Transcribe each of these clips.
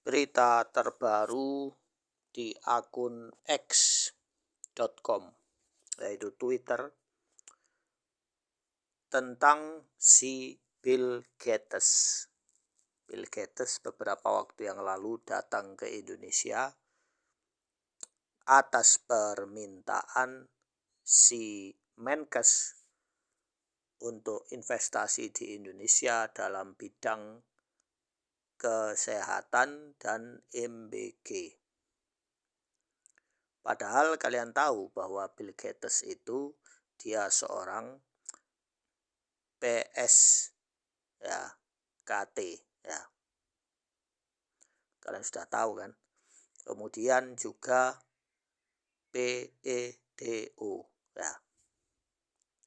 berita terbaru di akun x.com, yaitu Twitter, tentang si Bill Gates. Bill Gates beberapa waktu yang lalu datang ke Indonesia atas permintaan si Menkes untuk investasi di Indonesia dalam bidang kesehatan dan MBG. Padahal kalian tahu bahwa Bill Gates itu dia seorang PS ya, KT ya. Kalian sudah tahu kan? Kemudian juga PEDO ya.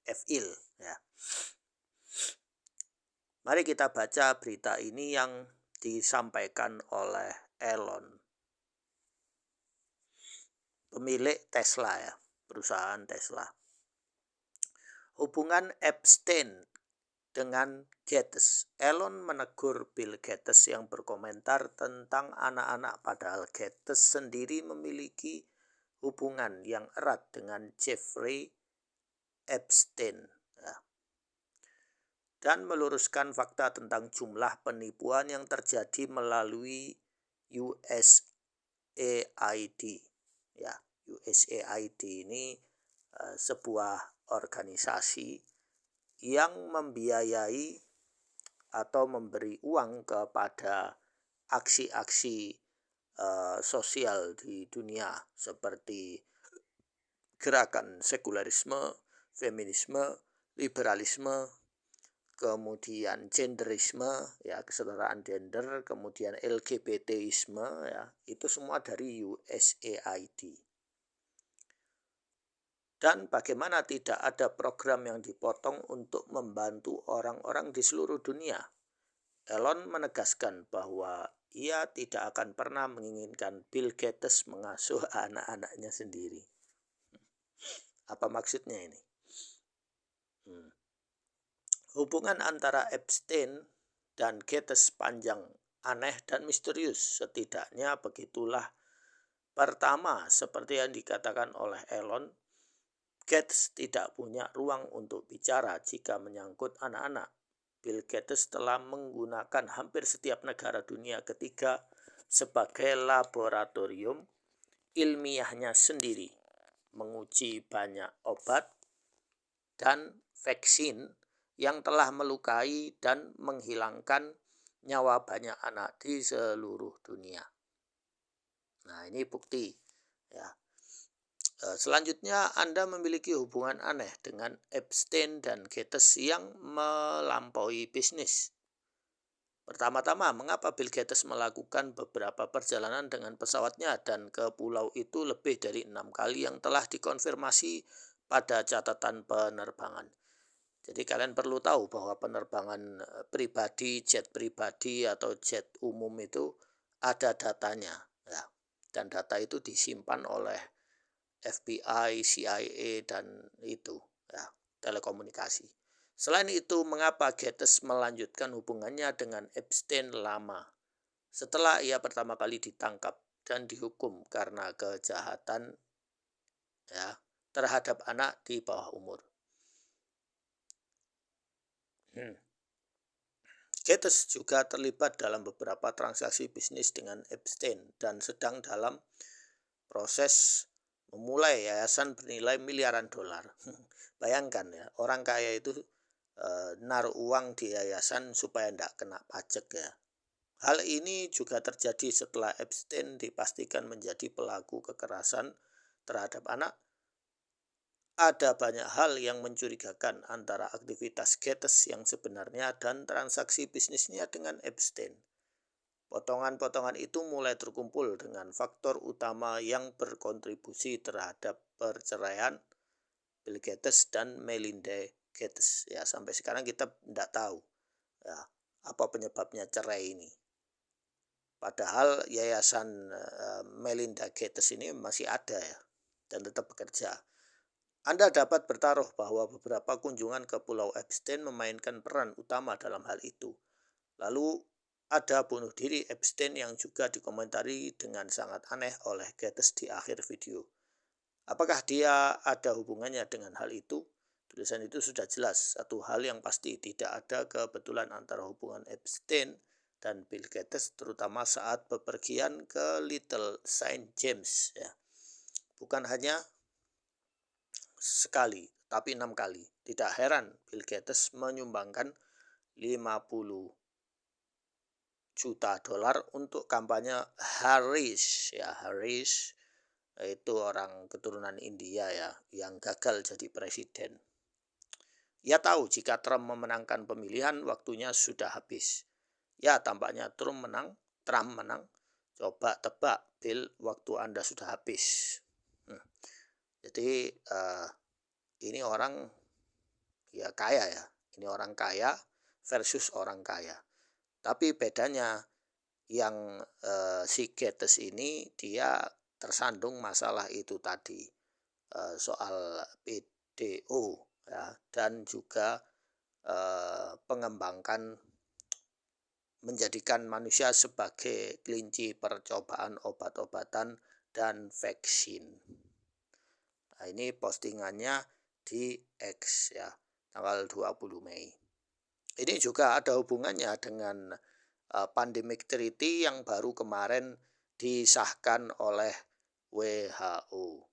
FIL ya. Mari kita baca berita ini yang disampaikan oleh Elon, pemilik Tesla ya, perusahaan Tesla. Hubungan Epstein dengan Gates. Elon menegur Bill Gates yang berkomentar tentang anak-anak, padahal Gates sendiri memiliki hubungan yang erat dengan Jeffrey Epstein ya. Dan meluruskan fakta tentang jumlah penipuan yang terjadi melalui USAID ya. USAID ini sebuah organisasi yang membiayai atau memberi uang kepada aksi-aksi sosial di dunia seperti gerakan sekularisme, feminisme, liberalisme, kemudian genderisme ya, kesetaraan gender, kemudian LGBTisme ya, itu semua dari USAID. Dan bagaimana tidak ada program yang dipotong untuk membantu orang-orang di seluruh dunia. Elon menegaskan bahwa ia tidak akan pernah menginginkan Bill Gates mengasuh anak-anaknya sendiri. Apa maksudnya ini? Hubungan antara Epstein dan Gates panjang, aneh dan misterius. Setidaknya begitulah. Pertama, seperti yang dikatakan oleh Elon, Gates tidak punya ruang untuk bicara jika menyangkut anak-anak. Bill Gates telah menggunakan hampir setiap negara dunia ketiga sebagai laboratorium ilmiahnya sendiri, menguji banyak obat dan vaksin yang telah melukai dan menghilangkan nyawa banyak anak di seluruh dunia. Nah, ini bukti ya. Selanjutnya, Anda memiliki hubungan aneh dengan Epstein dan Gates yang melampaui bisnis. Pertama-tama, mengapa Bill Gates melakukan beberapa perjalanan dengan pesawatnya dan ke pulau itu lebih dari 6 kali yang telah dikonfirmasi pada catatan penerbangan. Jadi kalian perlu tahu bahwa penerbangan pribadi, jet pribadi atau jet umum itu ada datanya ya. Dan data itu disimpan oleh FBI, CIA dan itu ya, telekomunikasi. Selain itu, mengapa Gates melanjutkan hubungannya dengan Epstein lama setelah ia pertama kali ditangkap dan dihukum karena kejahatan ya, terhadap anak di bawah umur. Gates juga terlibat dalam beberapa transaksi bisnis dengan Epstein dan sedang dalam proses memulai yayasan bernilai miliaran dolar. Bayangkan ya, orang kaya itu naruh uang di yayasan supaya tidak kena pajak ya. Hal ini juga terjadi setelah Epstein dipastikan menjadi pelaku kekerasan terhadap anak. Ada banyak hal yang mencurigakan antara aktivitas Gates yang sebenarnya dan transaksi bisnisnya dengan Epstein. Potongan-potongan itu mulai terkumpul dengan faktor utama yang berkontribusi terhadap perceraian Bill Gates dan Melinda Gates. Ya, sampai sekarang kita tidak tahu ya, apa penyebabnya cerai ini. Padahal yayasan Melinda Gates ini masih ada ya, dan tetap bekerja. Anda dapat bertaruh bahwa beberapa kunjungan ke Pulau Epstein memainkan peran utama dalam hal itu. Lalu ada bunuh diri Epstein yang juga dikomentari dengan sangat aneh oleh Gates di akhir video. Apakah dia ada hubungannya dengan hal itu? Tulisan itu sudah jelas. Satu hal yang pasti, tidak ada kebetulan antara hubungan Epstein dan Bill Gates, terutama saat bepergian ke Little Saint James. Ya. Bukan hanya sekali, tapi 6 kali. Tidak heran Bill Gates menyumbangkan 50 juta dolar untuk kampanye Harris. Ya, Harris itu orang keturunan India ya, yang gagal jadi presiden. Ia tahu jika Trump memenangkan pemilihan, waktunya sudah habis. Ya, tampaknya Trump menang. Coba tebak, Bill, waktu Anda sudah habis. Jadi ini orang ya kaya ya. Ini orang kaya versus orang kaya. Tapi bedanya yang si Gates ini dia tersandung masalah itu tadi, soal PDO ya, dan juga pengembangkan menjadikan manusia sebagai kelinci percobaan obat-obatan dan vaksin. Nah, ini postingannya di X ya, tanggal 20 Mei. Ini juga ada hubungannya dengan pandemic treaty yang baru kemarin disahkan oleh WHO.